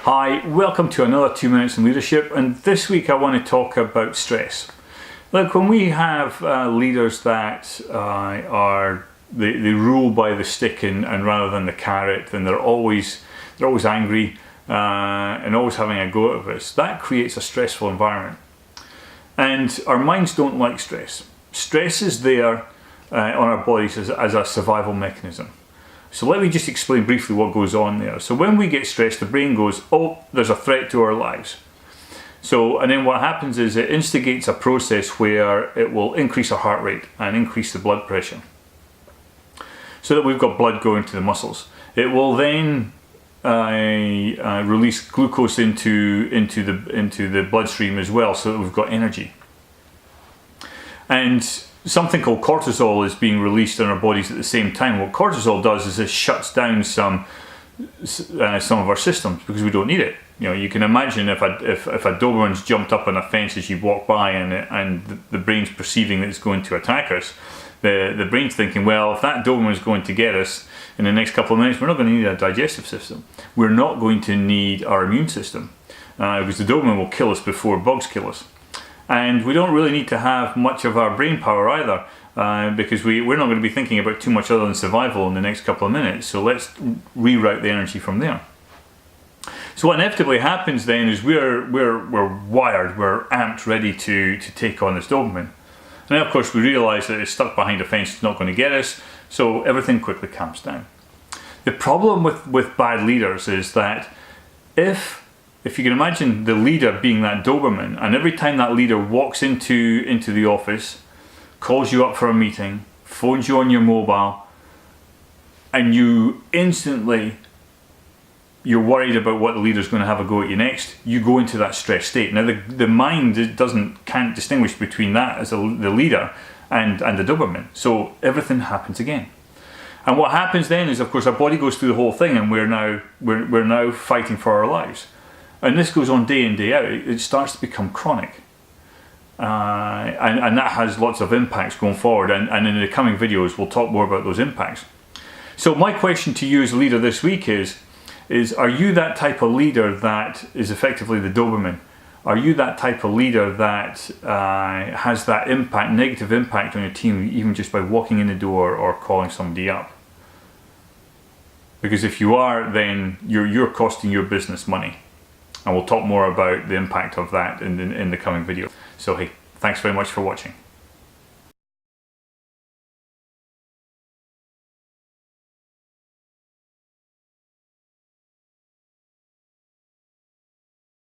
Hi, welcome to another 2 Minutes in Leadership, and this week I want to talk about stress. Look, when we have leaders that they rule by the stick and rather than the carrot, and they're always angry and always having a go at us, that creates a stressful environment. And our minds don't like stress. Stress is there on our bodies as a survival mechanism. So let me just explain briefly what goes on there. So when we get stressed, the brain goes, oh, there's a threat to our lives. And then what happens is it instigates a process where it will increase our heart rate and increase the blood pressure, so that we've got blood going to the muscles. It will then release glucose into the bloodstream as well, so that we've got energy. And something called cortisol is being released in our bodies at the same time. What cortisol does is it shuts down some of our systems because we don't need it. You know, you can imagine if a Doberman's jumped up on a fence as you walk by, and the brain's perceiving that it's going to attack us. The brain's thinking, well, if that Doberman is going to get us in the next couple of minutes, we're not going to need a digestive system. We're not going to need our immune system because the Doberman will kill us before bugs kill us. And we don't really need to have much of our brain power either, because we're not going to be thinking about too much other than survival in the next couple of minutes. So let's reroute the energy from there. So what inevitably happens then is we're wired, we're amped, ready to take on this Doberman. And then of course we realise that it's stuck behind a fence, it's not going to get us, so everything quickly calms down. The problem with bad leaders is that if you can imagine the leader being that Doberman, and every time that leader walks into the office, calls you up for a meeting, phones you on your mobile, and you're worried about what the leader's going to have a go at you next, you go into that stress state. Now the mind can't distinguish between that as the leader and the Doberman, so everything happens again. And what happens then is, of course, our body goes through the whole thing, and we're now fighting for our lives. And this goes on day in, day out. It starts to become chronic. And that has lots of impacts going forward. And in the coming videos, we'll talk more about those impacts. So my question to you as a leader this week is are you that type of leader that is effectively the Doberman? Are you that type of leader that has that negative impact on your team, even just by walking in the door or calling somebody up? Because if you are, then you're costing your business money. And we'll talk more about the impact of that in the coming video. So hey, thanks very much for watching.